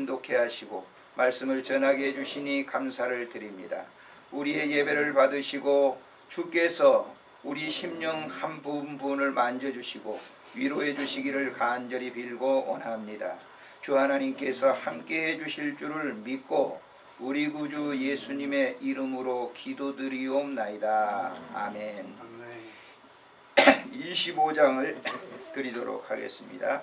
진독해 하시고 말씀을 전하게 해주시니 감사를 드립니다. 우리의 예배를 받으시고 주께서 우리 심령 한 부분을 만져주시고 위로해 주시기를 간절히 빌고 원합니다. 주 하나님께서 함께해 주실 줄을 믿고 우리 구주 예수님의 이름으로 기도드리옵나이다. 아멘. 25장을 드리도록 하겠습니다.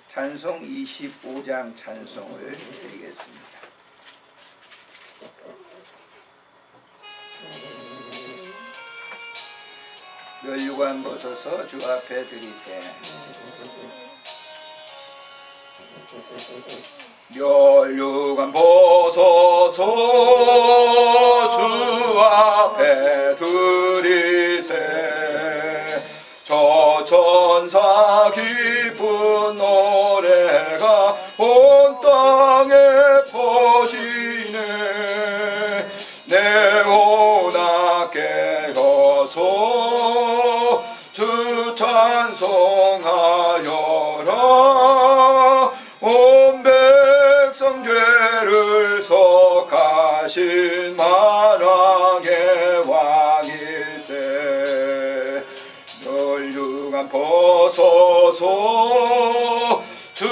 찬송 25장 찬송을 드리겠습니다. 멸류관 벗어서 주 앞에 드리세. 멸류관 벗어서 주 앞에 드리세. 저 천사 기쁜 노래가 온 땅에 퍼지네. 내오나 깨어서 주 찬송하여라. 온 백성 죄를 속하신 만왕의 왕일세. 멸류관 벗어서 주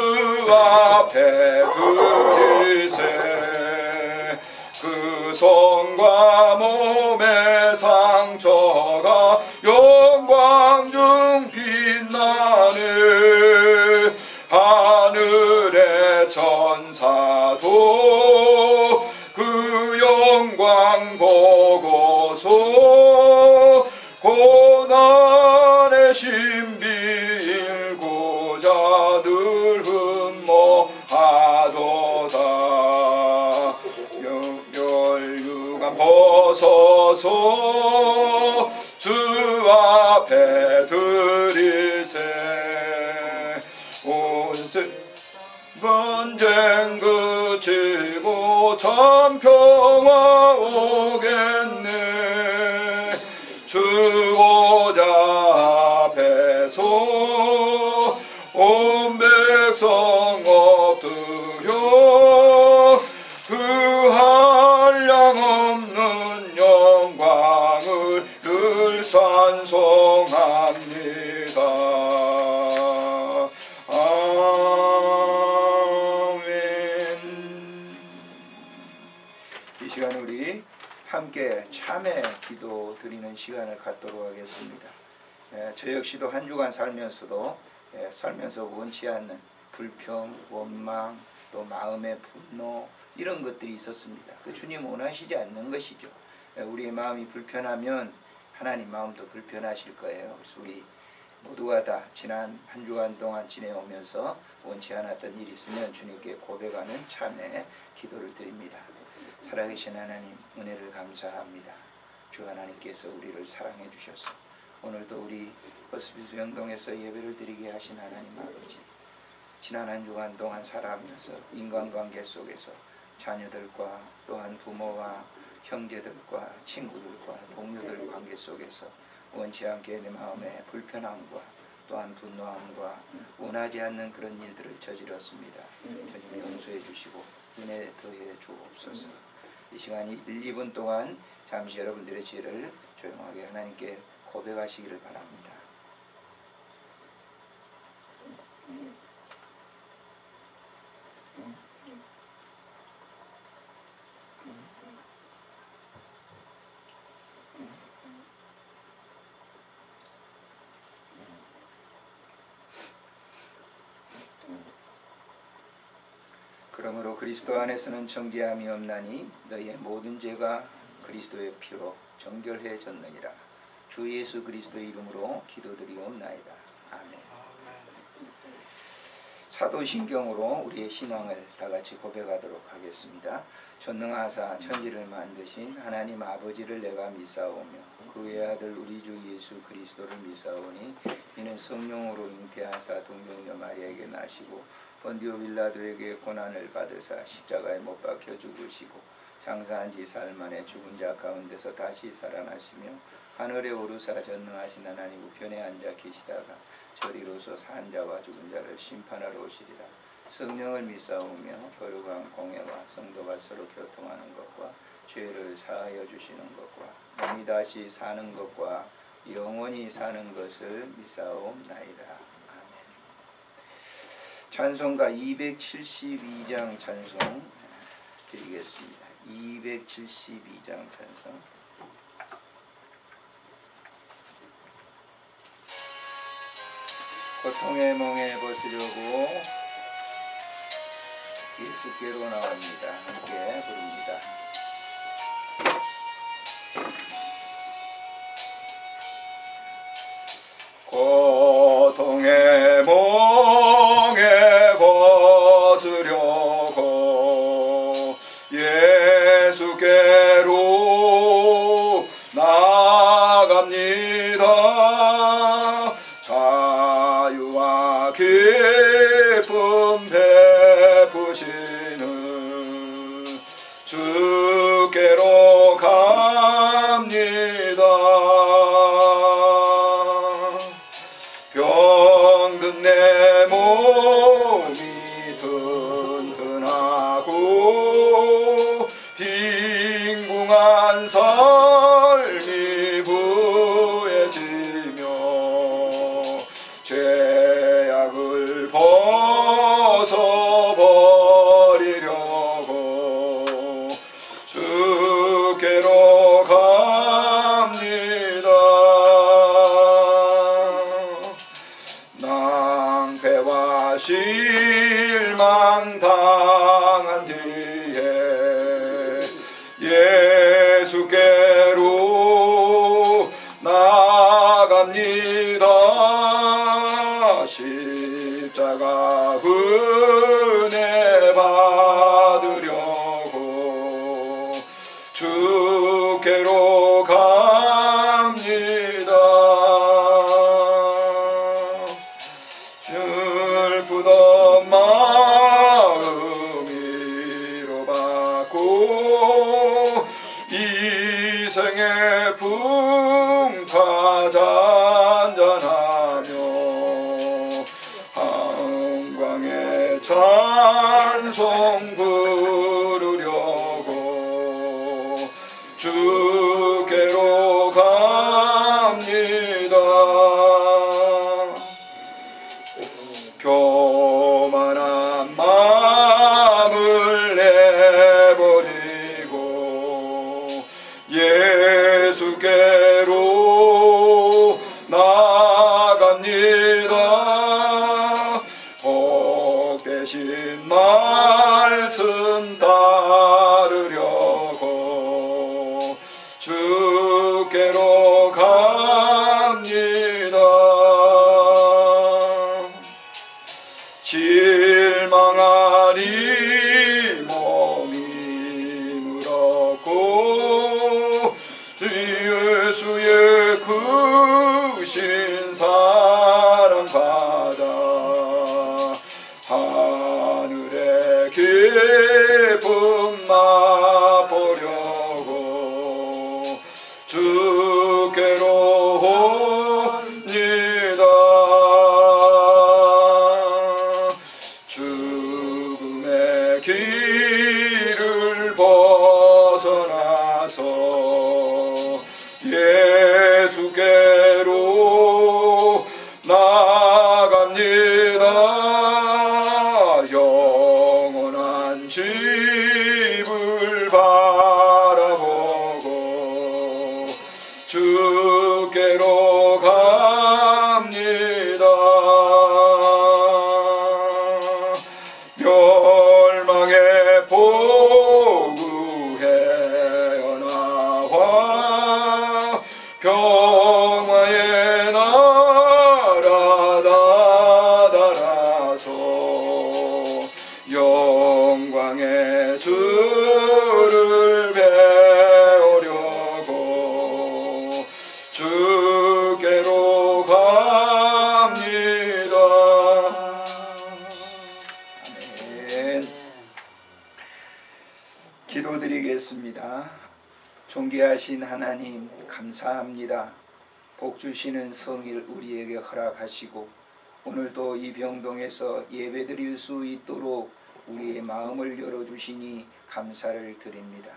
앞에 드리세. 그 손과 몸의 상처가 영광 중 빛나네. 하늘의 천사도 그 영광 보고서 고난의 신비 일고자 늘 흠모하도다. 멸류관 벗어서 주 앞에 드리세. 전쟁 그치고 참 평화 오겠네. 주보자 앞에서 온 백성 엎드려 그 한량없는 영광을 늘 찬송합니다. 함께 참회 기도 드리는 시간을 갖도록 하겠습니다. 저 역시도 한 주간 살면서 원치 않는 불평, 원망, 또 마음의 분노 이런 것들이 있었습니다. 그 주님 원하시지 않는 것이죠. 우리의 마음이 불편하면 하나님 마음도 불편하실 거예요. 그래서 우리 모두가 다 지난 한 주간 동안 지내오면서 원치 않았던 일이 있으면 주님께 고백하는 참회 기도를 드립니다. 살아계신 하나님 은혜를 감사합니다. 주 하나님께서 우리를 사랑해 주셔서 오늘도 우리 호스피스 영동에서 예배를 드리게 하신 하나님 아버지, 지난 한 주간 동안 살아가면서 인간관계 속에서 자녀들과 또한 부모와 형제들과 친구들과 동료들 관계 속에서 원치 않게 내 마음에 불편함과 또한 분노함과 원하지 않는 그런 일들을 저질렀습니다. 주님 용서해 주시고 은혜 더해 주옵소서. 이 시간 1, 2분 동안 잠시 여러분들의 죄를 조용하게 하나님께 고백하시기를 바랍니다. 그러므로 그리스도 안에서는 정죄함이 없나니 너희의 모든 죄가 그리스도의 피로 정결해졌느니라. 주 예수 그리스도의 이름으로 기도드리옵나이다. 아멘. 사도신경으로 우리의 신앙을 다같이 고백하도록 하겠습니다. 전능하사 천지를 만드신 하나님 아버지를 내가 믿사오며 그 외아들 우리 주 예수 그리스도를 믿사오니 이는 성령으로 잉태하사 동정녀 마리아에게 나시고 본디오 빌라도에게 고난을 받으사 십자가에 못 박혀 죽으시고 장사한 지 사흘 만에 죽은 자 가운데서 다시 살아나시며 하늘에 오르사 전능하신 하나님 우편에 앉아 계시다가 저리로서 산 자와 죽은 자를 심판하러 오시리라. 성령을 믿사오며 거룩한 공예와 성도가 서로 교통하는 것과 죄를 사하여 주시는 것과 몸이 다시 사는 것과 영원히 사는 것을 믿사옵나이다. 아멘. 찬송가 272장 찬송 드리겠습니다. 272장 찬송. 고통의 멍에 벗으려고 예수께로 나옵니다. 함께 부릅니다. 고통의 멍에 벗으려고 예수께로 나갑니다. 자유와 기쁨 베푸시는 주께로 갑니다. 병든 내 몸이 튼튼하고 빈궁한 삶이 부해지며 죄악을 벗어버리려고 주께로 갑니다. 낭패와 실망 당한 뒤에 예수께로 나갑니다. 십자가 은혜 받으려고 주께로 갑니다. 슬프던 마음 위로받고 이 생의 풍파 잔잔하며 한광의 찬송 부르려고 주께로 갑니다. 교만한 마음을 내버리고 예수께로 나갑니다. 복되신 말씀 따르려고 주께로 갑니다. 실망하니 몸이 물었고 예수의 크신 사랑 받아 하늘의 기쁨 맛보려고 주께로 옵니다. 죽음의 길을 벗어나서 예수께로 나갑니다. 영원한 집을 바라보고 주께로 갑니다. 멸망의 보구에 나와 평화의 나라 다다라서 영광의 주를 배우려고 주께로 갑니다. 아멘. 기도드리겠습니다. 존귀하신 하나님 감사합니다. 복 주시는 성일 우리에게 허락하시고 오늘도 이 병동에서 예배드릴 수 있도록 우리의 마음을 열어주시니 감사를 드립니다.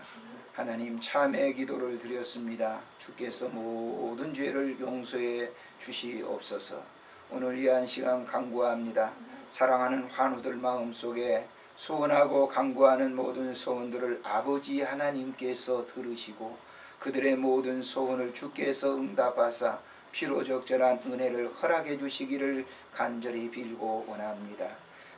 하나님, 참회 기도를 드렸습니다. 주께서 모든 죄를 용서해 주시옵소서. 오늘 이 한 시간 간구합니다. 사랑하는 환우들 마음속에 소원하고 간구하는 모든 소원들을 아버지 하나님께서 들으시고 그들의 모든 소원을 주께서 응답하사 피로 적절한 은혜를 허락해 주시기를 간절히 빌고 원합니다.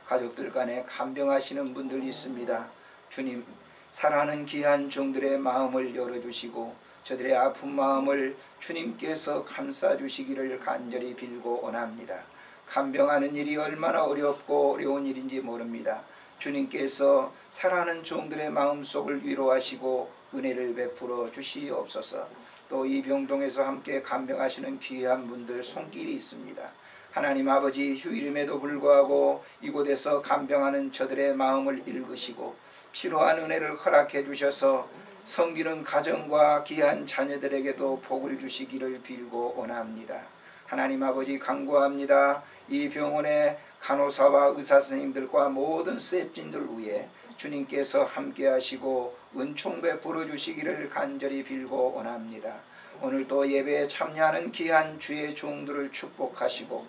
가족들 간에 간병하시는 분들 있습니다. 주님, 사랑하는 귀한 종들의 마음을 열어주시고 저들의 아픈 마음을 주님께서 감싸주시기를 간절히 빌고 원합니다. 간병하는 일이 얼마나 어렵고 어려운 일인지 모릅니다. 주님께서 사랑하는 종들의 마음속을 위로하시고 은혜를 베풀어 주시옵소서. 또 이 병동에서 함께 간병하시는 귀한 분들 손길이 있습니다. 하나님 아버지, 휴일임에도 불구하고 이곳에서 간병하는 저들의 마음을 읽으시고 필요한 은혜를 허락해 주셔서 섬기는 가정과 귀한 자녀들에게도 복을 주시기를 빌고 원합니다. 하나님 아버지, 간구합니다. 이 병원의 간호사와 의사 선생님들과 모든 스태프진들 위해 주님께서 함께 하시고 은총 베풀어 주시기를 간절히 빌고 원합니다. 오늘도 예배에 참여하는 귀한 주의 종들을 축복하시고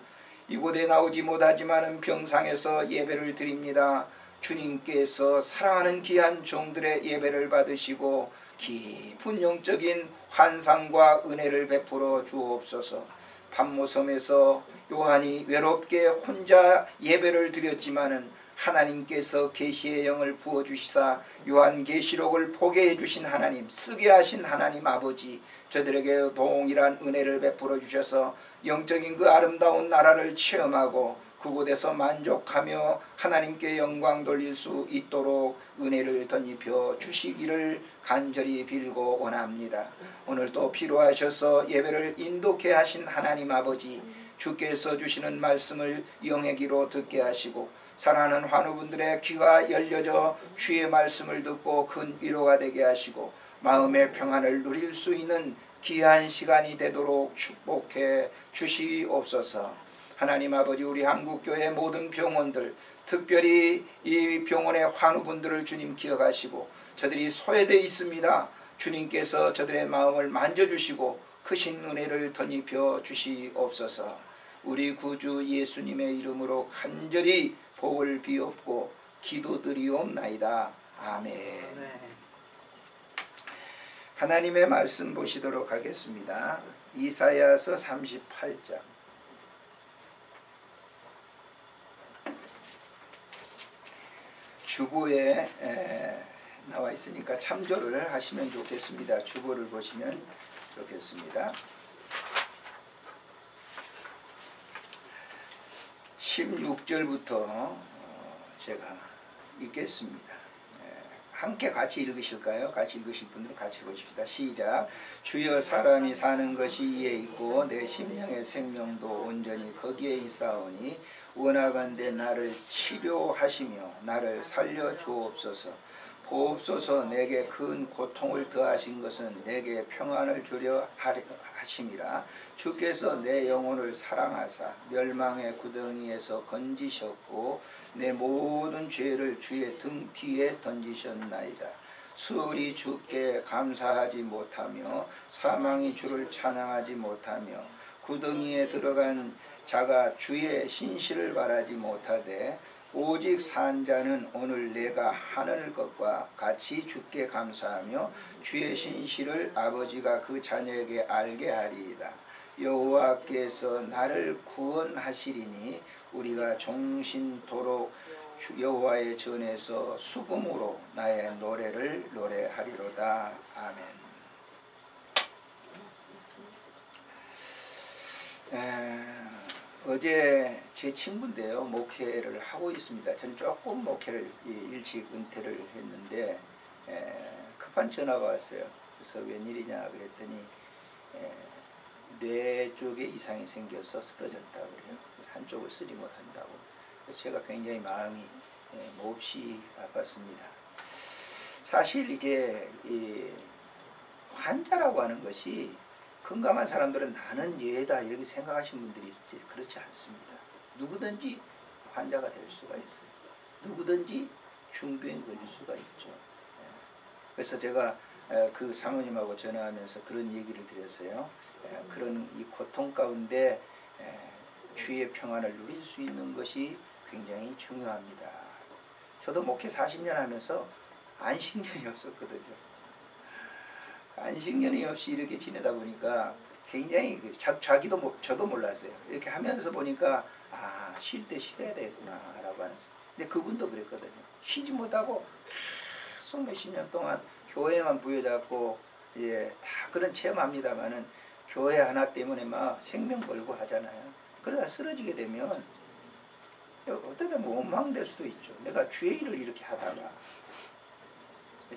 이곳에 나오지 못하지만은 병상에서 예배를 드립니다. 주님께서 사랑하는 귀한 종들의 예배를 받으시고 깊은 영적인 환상과 은혜를 베풀어 주옵소서. 반모섬에서 요한이 외롭게 혼자 예배를 드렸지만은 하나님께서 계시의 영을 부어주시사 요한계시록을 보게 해주신 하나님, 쓰게 하신 하나님 아버지, 저들에게 동일한 은혜를 베풀어 주셔서 영적인 그 아름다운 나라를 체험하고 그곳에서 만족하며 하나님께 영광 돌릴 수 있도록 은혜를 덧입혀 주시기를 간절히 빌고 원합니다. 오늘도 필요하셔서 예배를 인도케 하신 하나님 아버지, 주께서 주시는 말씀을 영애기로 듣게 하시고 사랑하는 환우분들의 귀가 열려져 주의 말씀을 듣고 큰 위로가 되게 하시고 마음의 평안을 누릴 수 있는 귀한 시간이 되도록 축복해 주시옵소서. 하나님 아버지, 우리 한국교회 모든 병원들, 특별히 이 병원의 환우분들을 주님 기억하시고 저들이 소외되어 있습니다. 주님께서 저들의 마음을 만져주시고 크신 은혜를 덧입혀 주시옵소서. 우리 구주 예수님의 이름으로 간절히 복을 비옵고 기도드리옵나이다. 아멘. 하나님의 말씀 보시도록 하겠습니다. 이사야서 38장. 주보에 나와 있으니까 참조를 하시면 좋겠습니다. 주보를 보시면 좋겠습니다. 16절부터 제가 읽겠습니다. 함께 같이 읽으실까요? 같이 읽으실 분들은 같이 보십시다. 시작. 주여, 사람이 사는 것이 이에 있고 내 심령의 생명도 온전히 거기에 있사오니 원하건대 나를 치료하시며 나를 살려 주옵소서. 보옵소서. 내게 큰 고통을 더하신 것은 내게 평안을 주려 하심이라. 주께서 내 영혼을 사랑하사 멸망의 구덩이에서 건지셨고 내 모든 죄를 주의 등 뒤에 던지셨나이다. 수월이 주께 감사하지 못하며 사망이 주를 찬양하지 못하며 구덩이에 들어간 자가 주의 신실을 바라지 못하되 오직 산 자는 오늘 내가 하늘 것과 같이 주께 감사하며 주의 신실을 아버지가 그 자녀에게 알게 하리이다. 여호와께서 나를 구원하시리니 우리가 종신토록 여호와의 전에서 수금으로 나의 노래를 노래하리로다. 아멘. 어제 제 친구인데요, 목회를 하고 있습니다. 저는 조금 목회를 일찍 은퇴를 했는데 급한 전화가 왔어요. 그래서 웬일이냐 그랬더니 뇌 쪽에 이상이 생겨서 쓰러졌다고 그래요. 그래서 한쪽을 쓰지 못한다고. 그래서 제가 굉장히 마음이 몹시 아팠습니다. 사실 이제 이 환자라고 하는 것이 건강한 사람들은 나는 얘다 이렇게 생각하시는 분들이 있지, 그렇지 않습니다. 누구든지 환자가 될 수가 있어요. 누구든지 중병이 걸릴 수가 있죠. 그래서 제가 그 사모님하고 전화하면서 그런 얘기를 드렸어요. 그런 이 고통 가운데 주의 평안을 누릴 수 있는 것이 굉장히 중요합니다. 저도 목회 40년 하면서 안식년이 없었거든요. 안식년이 없이 이렇게 지내다 보니까 굉장히 저도 몰랐어요. 이렇게 하면서 보니까 쉴 때 쉬어야 되겠구나 라고 하면서. 근데 그분도 그랬거든요. 쉬지 못하고 계속 몇십 년 동안 교회만 부여잡고 다 그런 체험합니다만은 교회 하나 때문에 막 생명 걸고 하잖아요. 그러다 쓰러지게 되면 어쩌다 원망될 수도 있죠. 내가 주의 일을 이렇게 하다가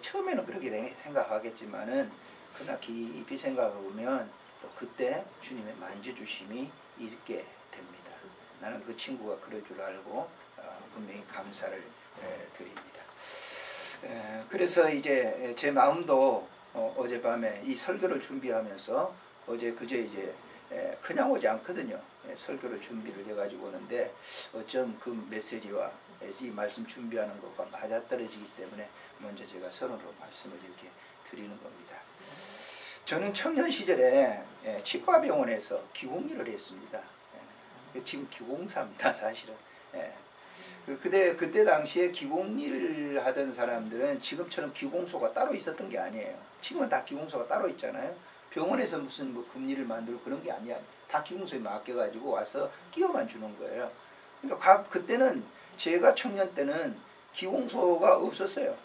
처음에는 그렇게 생각하겠지만은 그러나 깊이 생각해보면 또 그때 주님의 만져주심이 있게 됩니다. 나는 그 친구가 그럴 줄 알고 분명히 감사를 드립니다. 그래서 이제 제 마음도 어젯밤에 이 설교를 준비하면서 그제 이제 그냥 오지 않거든요. 설교를 준비를 해가지고 오는데 어쩜 그 메시지와 이 말씀 준비하는 것과 맞아떨어지기 때문에 먼저 제가 선으로 말씀을 이렇게 드리는 겁니다. 저는 청년 시절에 치과병원에서 기공일을 했습니다. 지금 기공사입니다, 사실은. 그때 당시에 기공일을 하던 사람들은 지금처럼 기공소가 따로 있었던 게 아니에요. 지금은 다 기공소가 따로 있잖아요. 병원에서 무슨 금리를 만들고 그런 게 아니야. 다 기공소에 맡겨가지고 와서 끼워만 주는 거예요. 그러니까 그때는 제가 청년 때는 기공소가 없었어요.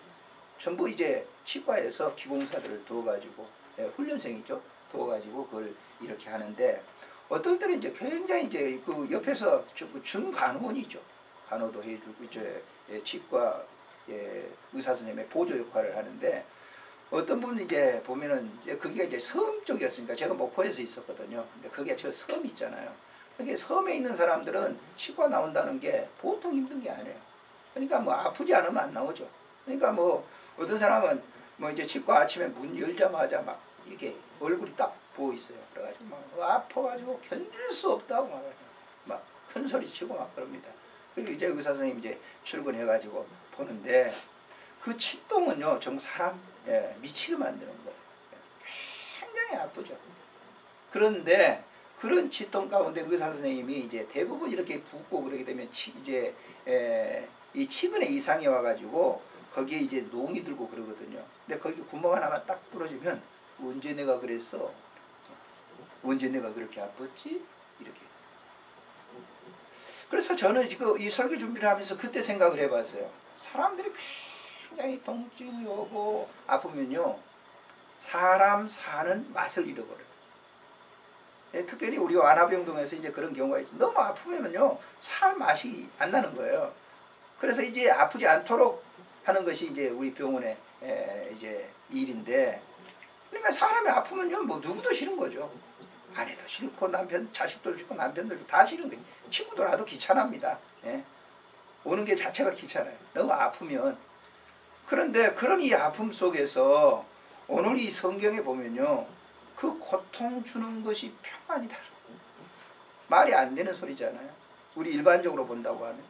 전부 이제 치과에서 기공사들을 두어가지고 훈련생이죠. 두어가지고 그걸 이렇게 하는데 어떨 때는 이제 굉장히 이제 그 옆에서 준간호원이죠. 간호도 해주고 이제 치과 의사 선생님의 보조 역할을 하는데 어떤 분은 이제 보면은 그게 이제 섬 쪽이었으니까 제가 목포에서 있었거든요. 근데 그게 저 섬 있잖아요. 그게 섬에 있는 사람들은 치과 나온다는 게 보통 힘든 게 아니에요. 그러니까 뭐 아프지 않으면 안 나오죠. 그러니까 뭐 어떤 사람은 뭐 이제 치과 아침에 문 열자마자 막 이렇게 얼굴이 딱 부어 있어요. 그래가지고 막 아파가지고 견딜 수 없다고 막 큰 소리 치고 막 그럽니다. 그리고 이제 의사 선생님 이제 출근해가지고 보는데 그 치통은요 정말 사람 미치게 만드는 거예요. 굉장히 아프죠. 그런데 그런 치통 가운데 의사 선생님이 이제 대부분 이렇게 붓고 그러게 되면 이 치근에 이상이 와가지고 거기에 이제 농이 들고 그러거든요. 근데 거기 구멍 하나만 딱 뚫어주면 언제 내가 그랬어? 언제 내가 그렇게 아팠지? 이렇게. 그래서 저는 지금 이 설교 준비를 하면서 그때 생각을 해봤어요. 사람들이 굉장히 통증이 오고 아프면요 사람 사는 맛을 잃어버려요. 특별히 우리 완화병동에서 이제 그런 경우가 있죠. 너무 아프면요 살 맛이 안 나는 거예요. 그래서 이제 아프지 않도록 하는 것이 이제 우리 병원의 이제 일인데, 그러니까 사람이 아프면요 뭐 누구도 싫은 거죠. 아내도 싫고 남편 자식도 싫고 남편도 다 싫은 거지. 친구도 나도 귀찮합니다. 오는 게 자체가 귀찮아요. 너무 아프면. 그런데 그런 이 아픔 속에서 오늘 이 성경에 보면요 그 고통 주는 것이 평안이다. 말이 안 되는 소리잖아요. 우리 일반적으로 본다고 하면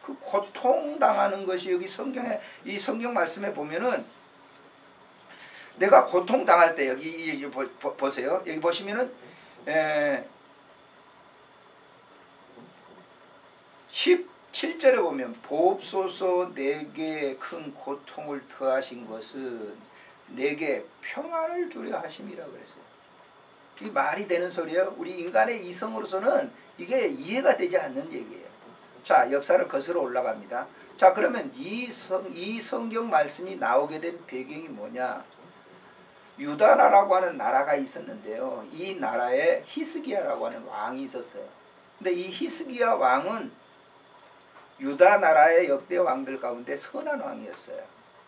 그 고통당하는 것이 여기 성경에 이 성경 말씀에 보면은 내가 고통당할 때 여기 보세요. 여기 보시면은 17절에 보면 보옵소서 내게 큰 고통을 더하신 것은 내게 평안을 주려 하심이라 그랬어요. 이 말이 되는 소리예요. 우리 인간의 이성으로서는 이게 이해가 되지 않는 얘기예요. 자, 역사를 거슬러 올라갑니다. 자, 그러면 이 성경 말씀이 나오게 된 배경이 뭐냐? 유다나라고 하는 나라가 있었는데요. 이 나라에 히스기야라고 하는 왕이 있었어요. 근데 이 히스기야 왕은 유다 나라의 역대 왕들 가운데 선한 왕이었어요.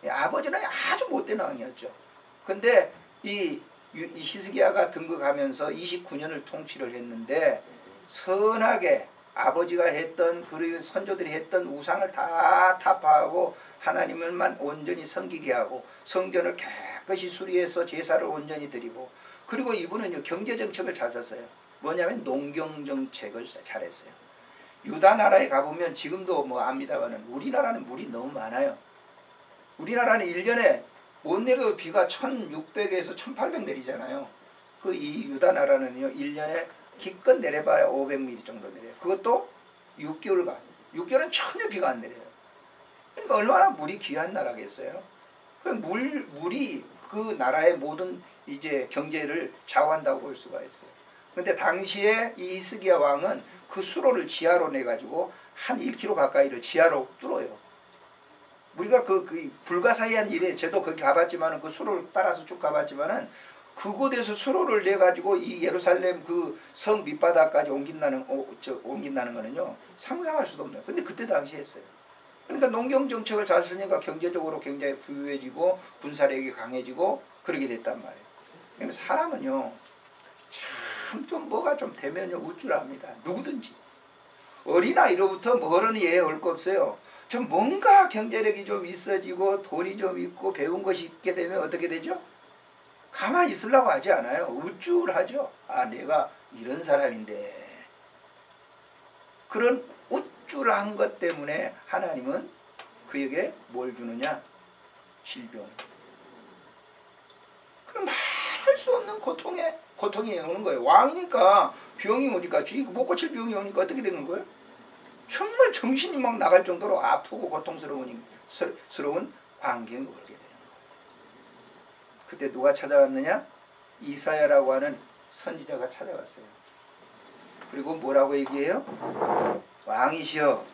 아버지는 아주 못된 왕이었죠. 근데 이 히스기야가 등극하면서 29년을 통치를 했는데 선하게 아버지가 했던 그리고 선조들이 했던 우상을 다 타파하고 하나님을만 온전히 섬기게 하고 성전을 깨끗이 수리해서 제사를 온전히 드리고, 그리고 이분은 경제정책을 잘 썼어요. 뭐냐면 농경정책을 잘했어요. 유다 나라에 가보면 지금도 뭐 압니다만은 우리나라는 물이 너무 많아요. 우리나라는 1년에 못 내려도 비가 1600에서 1800 내리잖아요. 그 이 유다 나라는요 1년에 기껏 내려봐야 500mm 정도 내려요. 그것도 6개월간. 6개월은 전혀 비가 안 내려요. 그러니까 얼마나 물이 귀한 나라겠어요. 그 물이 그 나라의 모든 이제 경제를 좌우한다고 볼 수가 있어요. 근데 당시에 이 히스기야 왕은 그 수로를 지하로 내가지고 한 1km 가까이를 지하로 뚫어요. 우리가 그 불가사의한 일에 저도 거기 가봤지만은 그 수로를 따라서 쭉 가봤지만은 그곳에서 수로를 내가지고 이 예루살렘 그 성 밑바닥까지 옮긴다는 거는요 상상할 수도 없네요. 근데 그때 당시에 했어요. 그러니까 농경 정책을 잘 쓰니까 경제적으로 굉장히 부유해지고 군사력이 강해지고 그러게 됐단 말이에요. 그러니까 사람은요 참 좀 뭐가 좀 되면요 우쭐합니다. 누구든지 어린아이로부터 뭐 어른이 올 거 없어요. 좀 뭔가 경제력이 좀 있어지고 돈이 좀 있고 배운 것이 있게 되면 어떻게 되죠? 가만히 있으려고 하지 않아요. 우쭐하죠. 아 내가 이런 사람인데. 그런 우쭐한 것 때문에 하나님은 그에게 뭘 주느냐? 질병. 그럼 말할 수 없는 고통이 오는 거예요. 왕이니까 병이 오니까 못 고칠 병이 오니까 어떻게 되는 거예요? 정말 정신이 막 나갈 정도로 아프고 고통스러운 환경이 오게 되는 거예요. 그때 누가 찾아왔느냐? 이사야라고 하는 선지자가 찾아왔어요. 그리고 뭐라고 얘기해요? 왕이시여,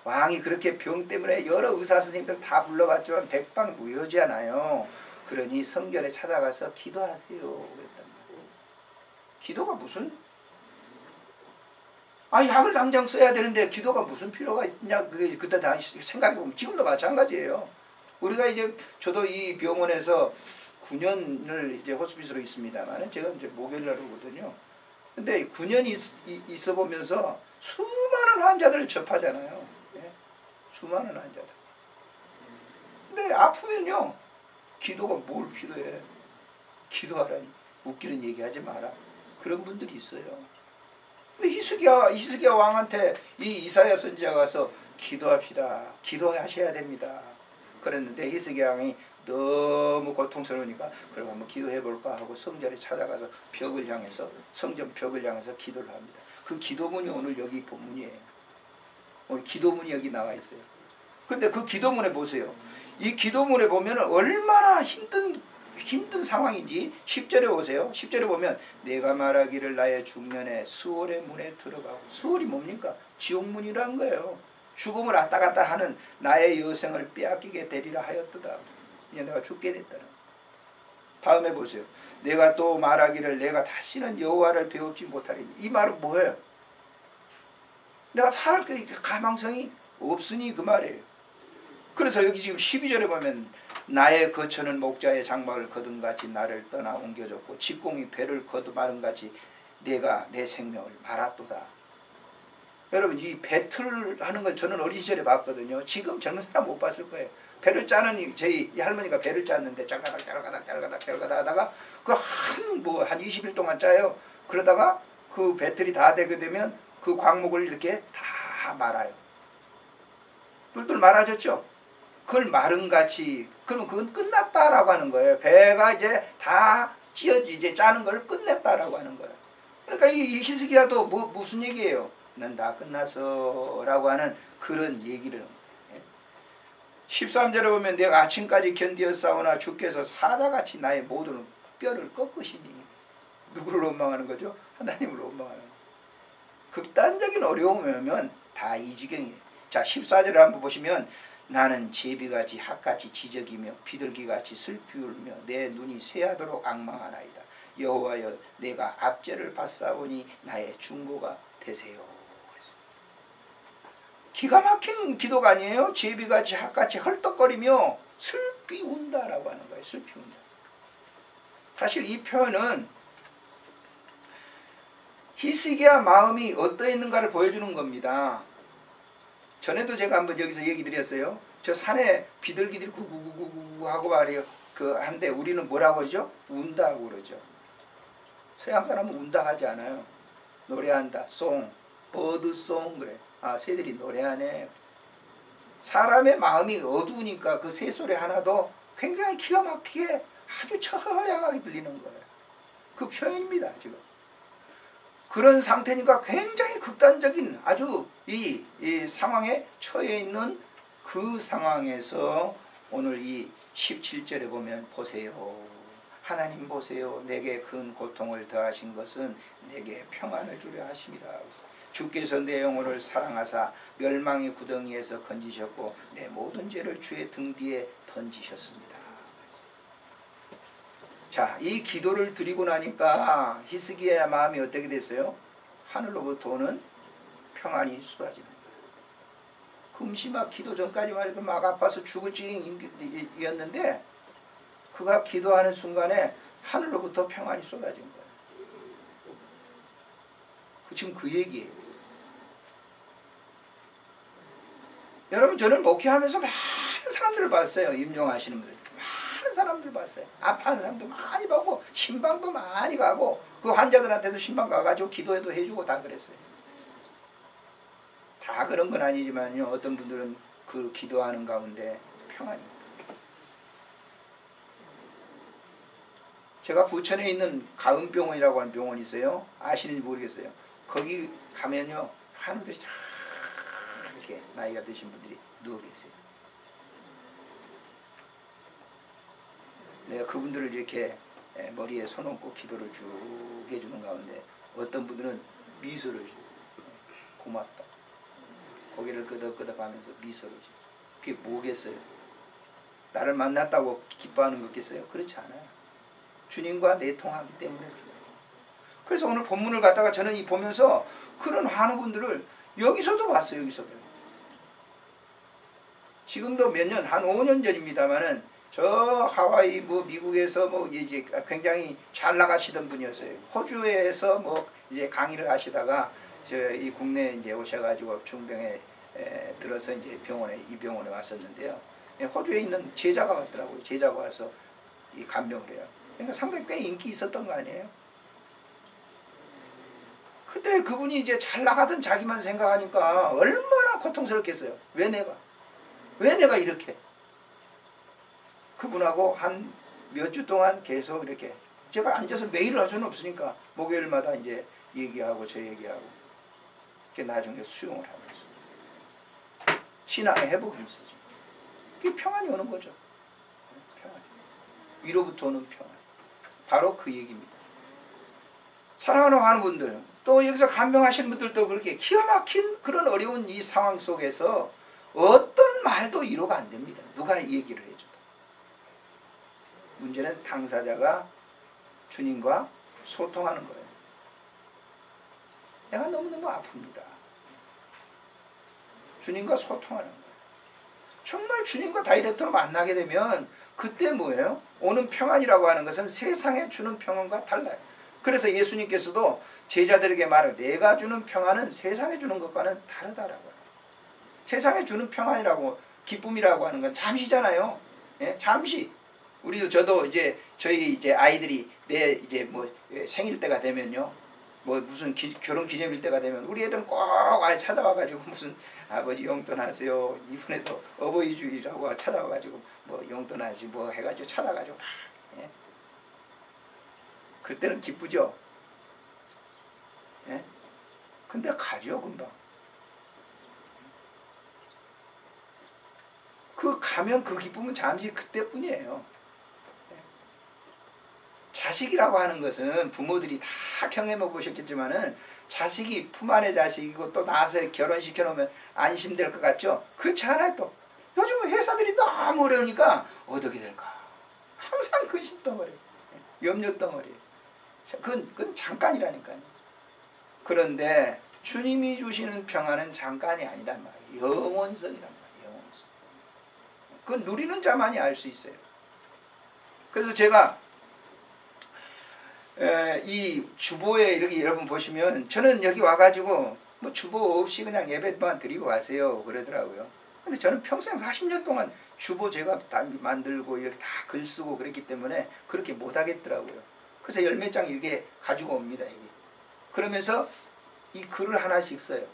왕이 그렇게 병 때문에 여러 의사 선생님들 다 불러봤지만 백방무효잖아요. 그러니 성전에 찾아가서 기도하세요. 그랬단 말이에요. 기도가 무슨? 약을 당장 써야 되는데 기도가 무슨 필요가 있냐? 그때 당시 생각해보면 지금도 마찬가지예요. 우리가 이제 저도 이 병원에서 9년을 이제 호스피스로 있습니다만 제가 이제 목요일날 오거든요. 근데 9년 있어 보면서 수많은 환자들을 접하잖아요. 예? 수많은 환자들. 근데 아프면요. 기도가 뭘 필요해. 기도하라니. 웃기는 얘기하지 마라. 그런 분들이 있어요. 근데 히스기야 왕한테 이 이사야 선지자가 가서 기도합시다. 기도하셔야 됩니다. 그랬는데 히스기야 왕이 너무 고통스러우니까 그럼 한번 기도해 볼까 하고 성전에 찾아가서 벽을 향해서 성전 벽을 향해서 기도를 합니다. 그 기도문이 오늘 여기 본문이에요. 오늘 기도문이 여기 나와 있어요. 근데 그 기도문에 보세요. 이 기도문에 보면 얼마나 힘든 상황인지 10절에 보세요. 10절에 보면 내가 말하기를 나의 중년에 수월의 문에 들어가고, 수월이 뭡니까? 지옥문이란 거예요. 죽음을 왔다 갔다 하는 나의 여생을 빼앗기게 되리라 하였도다. 이제 내가 죽게 됐다. 다음에 보세요. 내가 또 말하기를 내가 다시는 여호와를 배우지 못하리니. 이 말은 뭐예요? 내가 살 가망성이 없으니 그 말이에요. 그래서 여기 지금 12절에 보면 나의 거처는 목자의 장막을 거둔같이 나를 떠나 옮겨졌고 직공이 배를 거두마른같이 내가 내 생명을 말았도다. 여러분 이 배틀 하는 걸 저는 어린 시절에 봤거든요. 지금 젊은 사람 못 봤을 거예요. 배를 짜는 저희 할머니가 배를 짰는데 짤가닥 하다가 그 한 20일 동안 짜요. 그러다가 그 배틀이 다 되게 되면 그 광목을 이렇게 다 말아요. 뚫뚫 말아졌죠. 그걸 마른같이, 그러면 그건 끝났다라고 하는 거예요. 배가 이제 다 이제 짜는 걸 끝냈다라고 하는 거예요. 그러니까 이 히스기야도 무슨 얘기예요? 난 다 끝났어 라고 하는 그런 얘기를. 13절에 보면 내가 아침까지 견디었사오나 주께서 사자같이 나의 모든 뼈를 꺾으시니. 누구를 원망하는 거죠? 하나님을 원망하는 거예요. 극단적인 어려움이 오면 다 이 지경이에요. 자, 14절을 한번 보시면 나는 제비같이 핫같이 지적이며 비둘기같이 슬피 울며 내 눈이 쇠하도록 앙망하나이다. 여호와여 내가 압제를 받사오니 나의 중보가 되세요. 기가 막힌 기도가 아니에요. 제비같이 핫같이 헐떡거리며 슬피 운다라고 하는 거예요. 슬피 운다. 사실 이 표현은 히스기야 마음이 어떠했는가를 보여주는 겁니다. 전에도 제가 한번 여기서 얘기 드렸어요. 저 산에 비둘기들이 구구구구구 하고 말이에요. 한데 우리는 뭐라고 그러죠? 운다고 그러죠. 서양 사람은 운다 하지 않아요. 노래한다, 송, 버드송 그래. 새들이 노래하네. 사람의 마음이 어두우니까 그 새소리 하나도 굉장히 기가 막히게 아주 처량하게 들리는 거예요. 그 표현입니다. 지금 그런 상태니까 굉장히 극단적인 아주 이 상황에 처해 있는 그 상황에서 오늘 이 17절에 보면 보세요. 하나님 보세요. 내게 큰 고통을 더하신 것은 내게 평안을 주려 하심이라. 주께서 내 영혼을 사랑하사 멸망의 구덩이에서 건지셨고 내 모든 죄를 주의 등 뒤에 던지셨습니다. 자, 이 기도를 드리고 나니까 히스기야의 마음이 어떻게 됐어요? 하늘로부터 오는 평안이 쏟아지는 거예요. 금시막 기도 전까지만 해도 막 아파서 죽을 징이었는데 그가 기도하는 순간에 하늘로부터 평안이 쏟아진 거예요. 지금 그 얘기예요. 여러분, 저는 목회하면서 많은 사람들을 봤어요. 임종하시는 분들. 많은 사람들 봤어요. 아파하는 사람도 많이 보고 신방도 많이 가고 그 환자들한테도 신방 가가지고 기도해도 해주고 다 그랬어요. 다 그런 건 아니지만요. 어떤 분들은 그 기도하는 가운데 평안이. 제가 부천에 있는 가은병원이라고 하는 병원이 있어요. 아시는지 모르겠어요. 거기 가면요. 환우들이 다 이렇게 나이가 드신 분들이 누워 계세요. 내가 그분들을 이렇게 머리에 손 얹고 기도를 쭉 해주는 가운데 어떤 분들은 미소를 고맙다. 고개를 끄덕끄덕 하면서 미소를 지어. 그게 뭐겠어요? 나를 만났다고 기뻐하는 거겠어요? 그렇지 않아요. 주님과 내통하기 때문에 그래요. 그래서 오늘 본문을 갖다가 저는 이 보면서 그런 환우분들을 여기서도 봤어요. 여기서도. 지금도 몇 년, 한 5년 전입니다만은 저 하와이 뭐 미국에서 뭐 이제 굉장히 잘 나가시던 분이었어요. 호주에서 뭐 이제 강의를 하시다가 저 이 국내에 이제 오셔가지고 중병에 들어서 이제 이 병원에 왔었는데요. 호주에 있는 제자가 왔더라고요. 제자가 와서 이 간병을 해요. 그러니까 상당히 꽤 인기 있었던 거 아니에요? 그때 그분이 이제 잘 나가던 자기만 생각하니까 얼마나 고통스럽겠어요. 왜 내가 이렇게? 그분하고 한 몇 주 동안 계속 이렇게 제가 앉아서 매일 할 수는 없으니까 목요일마다 이제 얘기하고 저 얘기하고 그게 나중에 수용을 하면서 신앙의 회복이 있어져. 그게 평안이 오는 거죠. 평안. 위로부터 오는 평안. 바로 그 얘기입니다. 사랑하는 환우분들, 또 여기서 간병하시는 분들도 그렇게 기가 막힌 그런 어려운 이 상황 속에서 어떤 말도 위로가 안 됩니다. 누가 얘기를 해줘도. 문제는 당사자가 주님과 소통하는 거예요. 내가 너무너무 아픕니다. 주님과 소통하는 거예요. 정말 주님과 다이렉트로 만나게 되면 그때 뭐예요? 오는 평안이라고 하는 것은 세상에 주는 평안과 달라요. 그래서 예수님께서도 제자들에게 말해요. 내가 주는 평안은 세상에 주는 것과는 다르다라고요. 세상에 주는 평안이라고 기쁨이라고 하는 건 잠시잖아요. 예? 잠시. 저도 이제 저희 이제 아이들이 내 이제 뭐 생일 때가 되면요. 뭐 무슨 결혼 기념일 때가 되면 우리 애들은 꼭 찾아와가지고 무슨 아버지 용돈 하세요. 이번에도 어버이 주일이라고 찾아와가지고 뭐 용돈 하시 뭐 해가지고 찾아가지고 막. 예? 그때는 기쁘죠. 예? 근데 가죠 금방. 그 가면 그 기쁨은 잠시 그때뿐이에요. 자식이라고 하는 것은 부모들이 다 경험해 보셨겠지만은 자식이 품 안의 자식이고 또 낳아서 결혼시켜 놓으면 안심될 것 같죠? 그렇지 않아요. 또 요즘 회사들이 너무 어려우니까 어떻게 될까? 항상 근심덩어리, 염려덩어리. 그건 잠깐이라니까요. 그런데 주님이 주시는 평안은 잠깐이 아니란 말이에요. 영원성이란 말이에요. 영원성. 그건 누리는 자만이 알 수 있어요. 그래서 제가 이 주보에 이렇게 여러분 보시면 저는 여기 와가지고 뭐 주보 없이 그냥 예배만 드리고 가세요 그러더라고요. 근데 저는 평생 40년 동안 주보 제가 다 만들고 이렇게 다 글 쓰고 그랬기 때문에 그렇게 못 하겠더라고요. 그래서 열 몇 장 이렇게 가지고 옵니다. 이게. 그러면서 이 글을 하나씩 써요.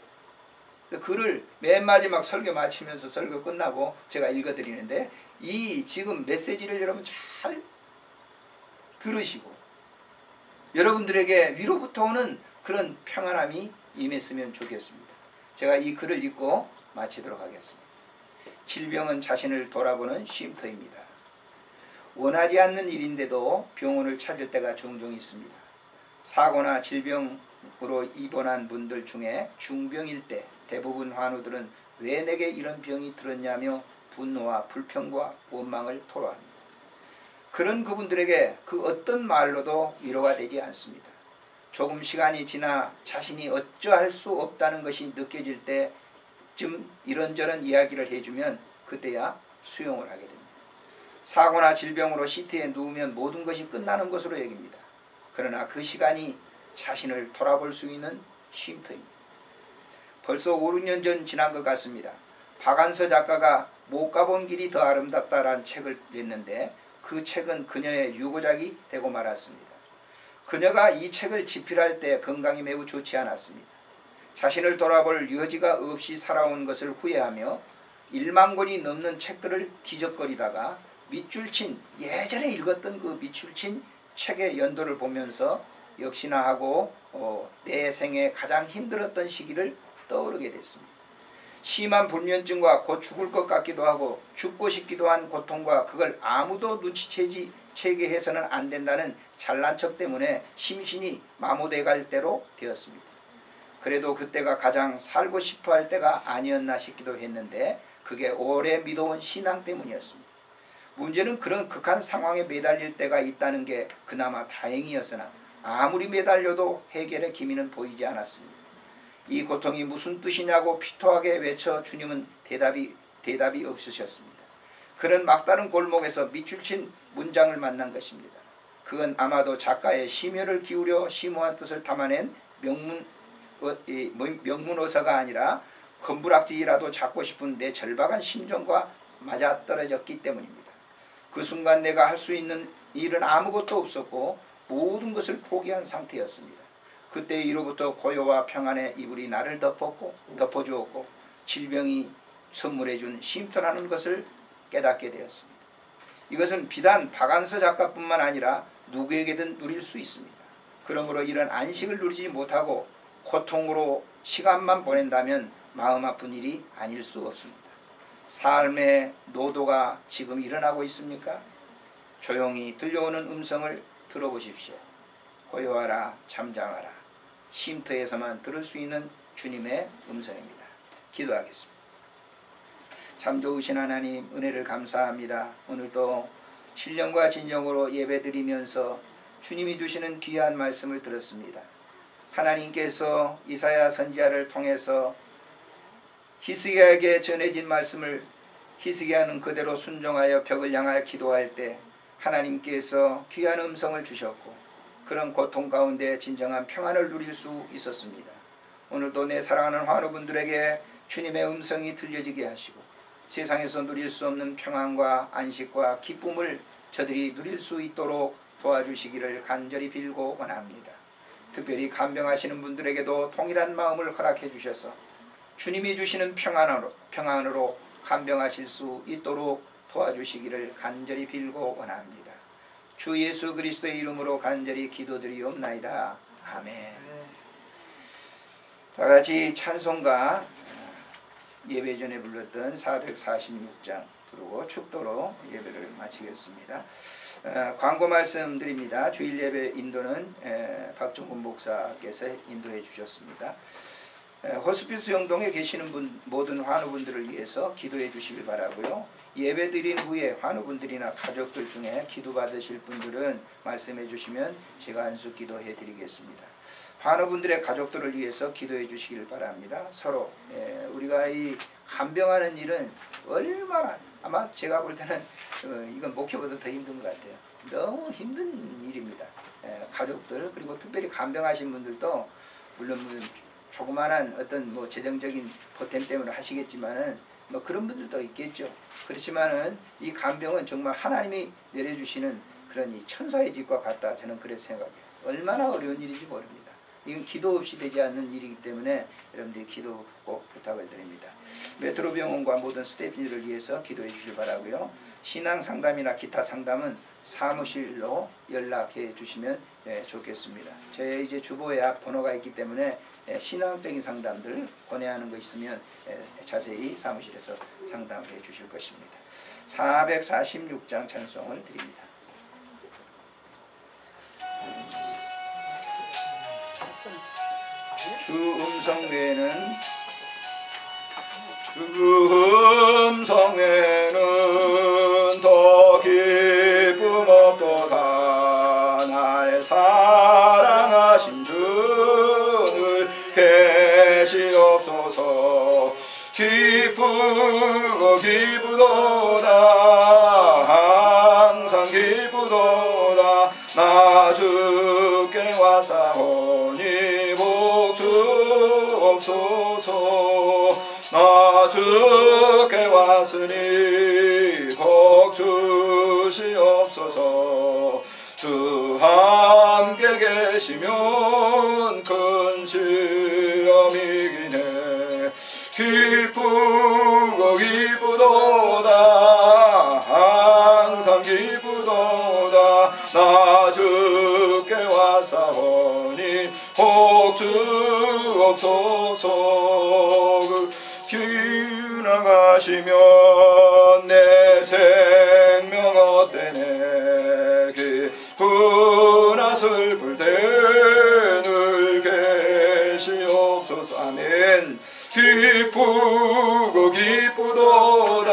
글을 맨 마지막 설교 마치면서 설교 끝나고 제가 읽어드리는데 이 지금 메시지를 여러분 잘 들으시고 여러분들에게 위로부터 오는 그런 평안함이 임했으면 좋겠습니다. 제가 이 글을 읽고 마치도록 하겠습니다. 질병은 자신을 돌아보는 쉼터입니다. 원하지 않는 일인데도 병원을 찾을 때가 종종 있습니다. 사고나 질병으로 입원한 분들 중에 중병일 때 대부분 환우들은 왜 내게 이런 병이 들었냐며 분노와 불평과 원망을 토로합니다. 그런 그분들에게 그 어떤 말로도 위로가 되지 않습니다. 조금 시간이 지나 자신이 어쩌할 수 없다는 것이 느껴질 때쯤 이런저런 이야기를 해주면 그때야 수용을 하게 됩니다. 사고나 질병으로 시트에 누우면 모든 것이 끝나는 것으로 여깁니다. 그러나 그 시간이 자신을 돌아볼 수 있는 쉼터입니다. 벌써 5, 6년 전 지난 것 같습니다. 박안서 작가가 못 가본 길이 더 아름답다라는 책을 냈는데 그 책은 그녀의 유고작이 되고 말았습니다. 그녀가 이 책을 집필할 때 건강이 매우 좋지 않았습니다. 자신을 돌아볼 여지가 없이 살아온 것을 후회하며 1만 권이 넘는 책들을 뒤적거리다가 밑줄 친 예전에 읽었던 그 밑줄 친 책의 연도를 보면서 역시나 하고 내 생에 가장 힘들었던 시기를 떠오르게 됐습니다. 심한 불면증과 곧 죽을 것 같기도 하고 죽고 싶기도 한 고통과 그걸 아무도 눈치채게 해서는 안 된다는 잘난 척 때문에 심신이 마모돼 갈 때로 되었습니다. 그래도 그때가 가장 살고 싶어 할 때가 아니었나 싶기도 했는데 그게 오래 믿어온 신앙 때문이었습니다. 문제는 그런 극한 상황에 매달릴 때가 있다는 게 그나마 다행이었으나 아무리 매달려도 해결의 기미는 보이지 않았습니다. 이 고통이 무슨 뜻이냐고 피토하게 외쳐 주님은 대답이 없으셨습니다. 그런 막다른 골목에서 밑줄친 문장을 만난 것입니다. 그건 아마도 작가의 심혈을 기울여 심오한 뜻을 담아낸 명문어사가 아니라 건부락지라도 잡고 싶은 내 절박한 심정과 맞아떨어졌기 때문입니다. 그 순간 내가 할 수 있는 일은 아무것도 없었고 모든 것을 포기한 상태였습니다. 그때 이로부터 고요와 평안의 이불이 나를 덮어주었고 질병이 선물해준 쉼터라는 것을 깨닫게 되었습니다. 이것은 비단 박안서 작가뿐만 아니라 누구에게든 누릴 수 있습니다. 그러므로 이런 안식을 누리지 못하고 고통으로 시간만 보낸다면 마음 아픈 일이 아닐 수 없습니다. 삶의 노도가 지금 일어나고 있습니까? 조용히 들려오는 음성을 들어보십시오. 고요하라, 잠잠하라. 쉼터에서만 들을 수 있는 주님의 음성입니다. 기도하겠습니다. 참 좋으신 하나님, 은혜를 감사합니다. 오늘도 신령과 진정으로 예배드리면서 주님이 주시는 귀한 말씀을 들었습니다. 하나님께서 이사야 선지자를 통해서 히스기야에게 전해진 말씀을 히스기야는 그대로 순종하여 벽을 향하여 기도할 때 하나님께서 귀한 음성을 주셨고 그런 고통 가운데 진정한 평안을 누릴 수 있었습니다. 오늘도 내 사랑하는 환우분들에게 주님의 음성이 들려지게 하시고 세상에서 누릴 수 없는 평안과 안식과 기쁨을 저들이 누릴 수 있도록 도와주시기를 간절히 빌고 원합니다. 특별히 간병하시는 분들에게도 동일한 마음을 허락해 주셔서 주님이 주시는 평안으로 간병하실 수 있도록 도와주시기를 간절히 빌고 원합니다. 주 예수 그리스도의 이름으로 간절히 기도드리옵나이다. 아멘. 다같이 찬송가 예배 전에 불렀던 446장 부르고 축도로 예배를 마치겠습니다. 광고 말씀드립니다. 주일 예배 인도는 박종근 목사께서 인도해 주셨습니다. 호스피스 병동에 계시는 모든 환우분들을 위해서 기도해 주시길 바라고요. 예배 드린 후에 환우분들이나 가족들 중에 기도받으실 분들은 말씀해 주시면 제가 안수 기도해 드리겠습니다. 환우분들의 가족들을 위해서 기도해 주시길 바랍니다. 서로 우리가 이 간병하는 일은 얼마나 아마 제가 볼 때는 이건 목회보다 더 힘든 것 같아요. 너무 힘든 일입니다. 가족들 그리고 특별히 간병하신 분들도 물론 조그마한 어떤 재정적인 보탬 때문에 하시겠지만은 그런 분들도 있겠죠. 그렇지만은 이 간병은 정말 하나님이 내려주시는 그런 이 천사의 집과 같다. 저는 그렇게 생각해요. 얼마나 어려운 일인지 모릅니다. 이건 기도 없이 되지 않는 일이기 때문에 여러분들이 기도 꼭 부탁을 드립니다. 메트로병원과 모든 스태프들을 위해서 기도해 주시기 바라고요. 신앙 상담이나 기타 상담은 사무실로 연락해 주시면 좋겠습니다. 제 이제 주보에 앞 번호가 있기 때문에 신앙적인 상담들 권해하는 거 있으면 자세히 사무실에서 상담해 주실 것입니다. 446장 찬송을 드립니다. 주 음성 외에는 더 기쁨 없도다. 날 사랑하신 주를 계시옵소서. 기쁘도다 항상 기쁘도다. 나 주께 와사오니 복 주옵소서. 나 주께 왔으니 복 주시옵소서. 주 함께 계시면 큰 시험이기네. 기쁘도다 항상 기쁘도다. 나 주께 와사오니 복 주옵소서. 지나가시면 내 생명 어때네. 기쁘나 슬플 때 늘 계시옵소서. 아멘. 기쁘도다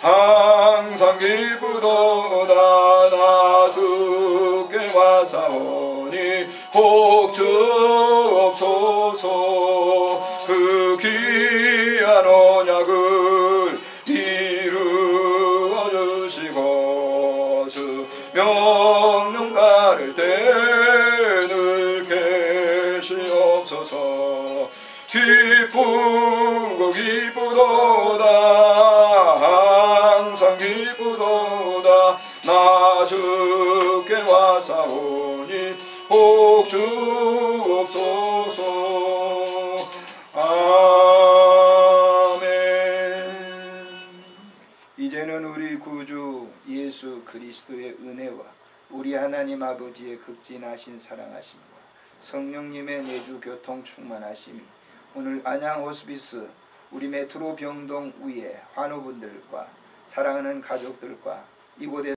항상 기쁘도다. 나 주께 와사오니 복 주옵소서. 그 귀한 언약을 이루어 주시고 주 명령 따를 때 늘 계시옵소서. 기쁘도다 항상 기쁘도다. 나 주께 와사오니 복 주옵소서. 아멘. 이제는 우리 구주 예수 그리스도의 은혜와 우리 하나님 아버지의 극진하신 사랑하심과 성령님의 내주 교통 충만하심이 오늘 안양 호스피스 우리 메트로 병동 위에 환우분들과 사랑하는 가족들과 이곳에